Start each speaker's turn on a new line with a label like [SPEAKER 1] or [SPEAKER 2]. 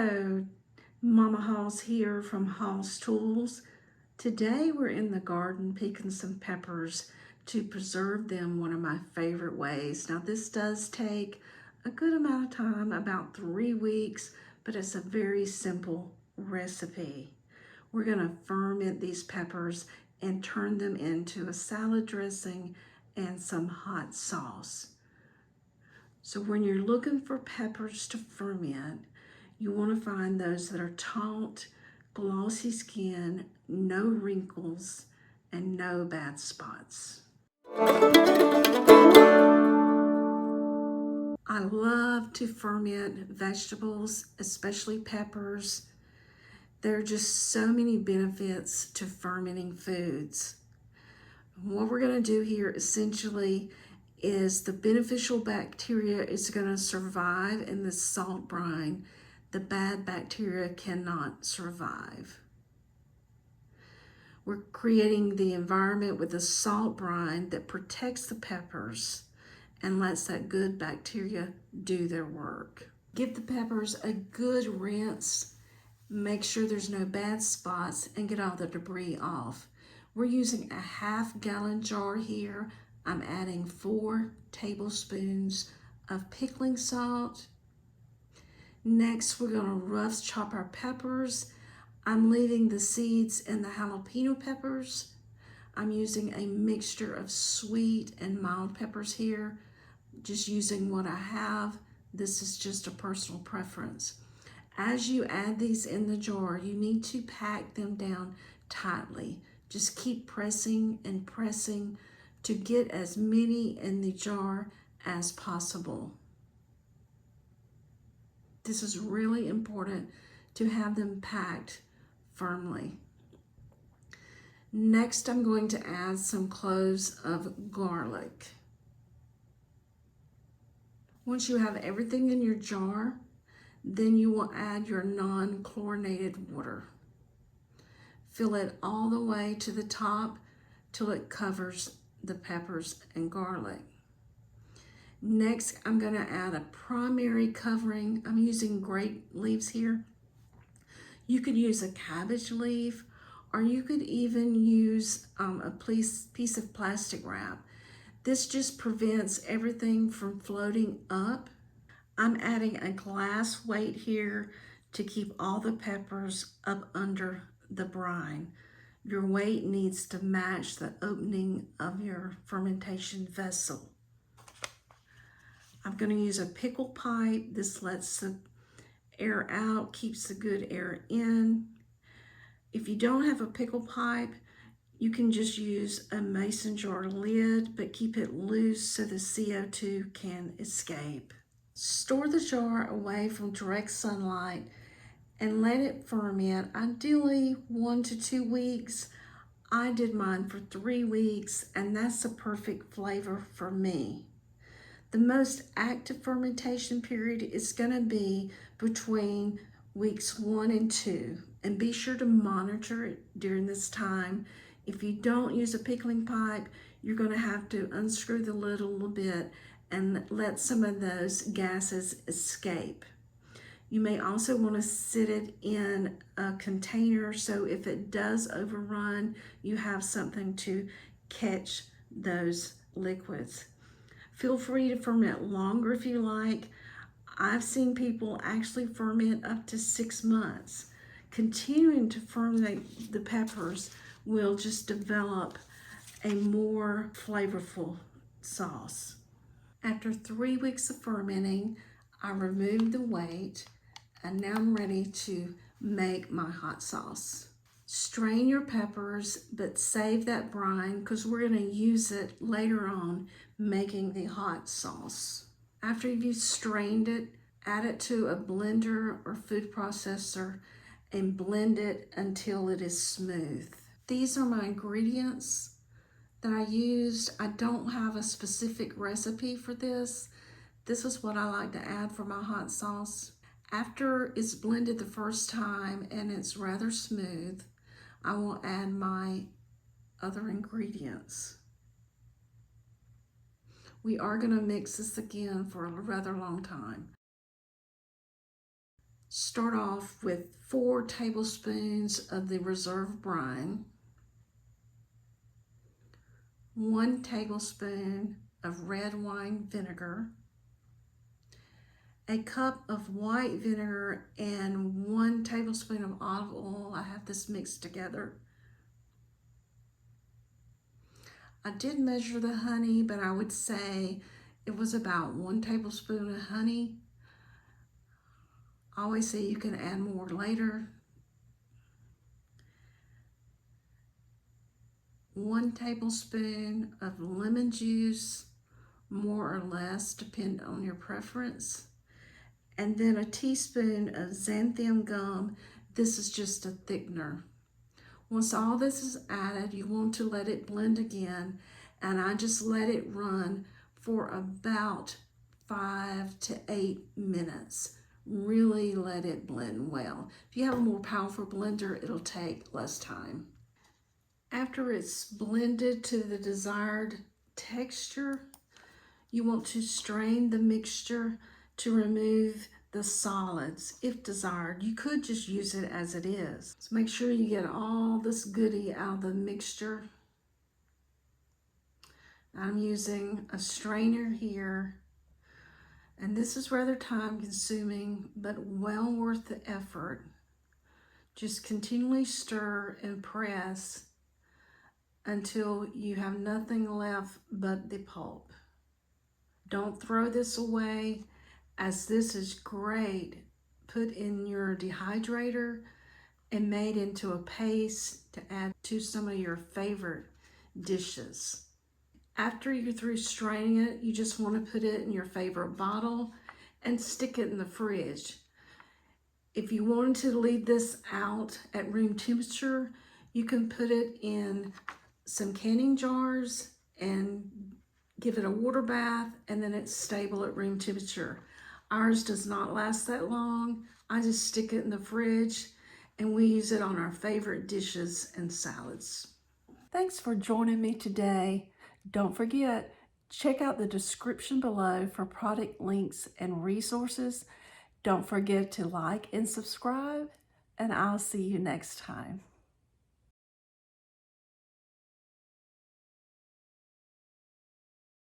[SPEAKER 1] Hello, Mama Halls here from hosstools. Today we're in the garden picking some peppers to preserve them one of my favorite ways. Now this does take a good amount of time, about 3 weeks, but it's a very simple recipe. We're going to ferment these peppers and turn them into a salad dressing and some hot sauce. So when you're looking for peppers to ferment, you want to find those that are taut, glossy skin, no wrinkles, and no bad spots. I love to ferment vegetables, especially peppers. There are just so many benefits to fermenting foods. What we're going to do here essentially is the beneficial bacteria is going to survive in the salt brine. The bad bacteria cannot survive. We're creating the environment with a salt brine that protects the peppers and lets that good bacteria do their work. Give the peppers a good rinse, make sure there's no bad spots, and get all the debris off. We're using a 1/2 gallon jar here. I'm adding 4 tablespoons of pickling salt. Next, we're going to rough chop our peppers. I'm leaving the seeds in the jalapeno peppers. I'm using a mixture of sweet and mild peppers here, just using what I have. This is just a personal preference. As you add these in the jar, you need to pack them down tightly. Just keep pressing and pressing to get as many in the jar as possible. This is really important to have them packed firmly. Next, I'm going to add some cloves of garlic. Once you have everything in your jar, then you will add your non-chlorinated water. Fill it all the way to the top till it covers the peppers and garlic. Next, I'm going to add a primary covering. I'm using grape leaves here. You could use a cabbage leaf, or you could even use a piece of plastic wrap. This just prevents everything from floating up. I'm adding a glass weight here to keep all the peppers up under the brine. Your weight needs to match the opening of your fermentation vessel. I'm going to use a pickle pipe. This lets the air out, keeps the good air in. If you don't have a pickle pipe, you can just use a mason jar lid, but keep it loose so the CO2 can escape. Store the jar away from direct sunlight and let it ferment, ideally 1 to 2 weeks. I did mine for 3 weeks, and that's the perfect flavor for me. The most active fermentation period is going to be between weeks 1 and 2, and be sure to monitor it during this time. If you don't use a pickling pipe, you're going to have to unscrew the lid a little bit and let some of those gases escape. You may also want to sit it in a container so if it does overrun, you have something to catch those liquids. Feel free to ferment longer if you like. I've seen people actually ferment up to 6 months. Continuing to ferment the peppers will just develop a more flavorful sauce. After 3 weeks of fermenting, I removed the weight, and now I'm ready to make my hot sauce. Strain your peppers, but save that brine because we're going to use it later on making the hot sauce. After you've strained it, add it to a blender or food processor and blend it until it is smooth. These are my ingredients that I used. I don't have a specific recipe for this. This is what I like to add for my hot sauce. After it's blended the first time and it's rather smooth, I will add my other ingredients. We are going to mix this again for a rather long time. Start off with 4 tablespoons of the reserve brine, 1 tablespoon of red wine vinegar, a cup of white vinegar, and 1 tablespoon of olive oil. I have this mixed together. I did measure the honey, but I would say it was about 1 tablespoon of honey. I always say you can add more later. 1 tablespoon of lemon juice, more or less, depending on your preference. And then a teaspoon of xanthan gum. This is just a thickener. Once all this is added, you want to let it blend again, and I just let it run for about 5 to 8 minutes. Really let it blend well. If you have a more powerful blender, it'll take less time. After it's blended to the desired texture, you want to strain the mixture to remove the solids if desired. You could just use it as it is. So make sure you get all this goodie out of the mixture. I'm using a strainer here, and this is rather time consuming, but well worth the effort. Just continually stir and press until you have nothing left but the pulp. Don't throw this away, as this is great. Put in your dehydrator and made into a paste to add to some of your favorite dishes. After you're through straining it, you just want to put it in your favorite bottle and stick it in the fridge. If you wanted to leave this out at room temperature, you can put it in some canning jars and give it a water bath, and then it's stable at room temperature. Ours does not last that long. I just stick it in the fridge, and we use it on our favorite dishes and salads. Thanks for joining me today. Don't forget, check out the description below for product links and resources. Don't forget to like and subscribe, and I'll see you next time.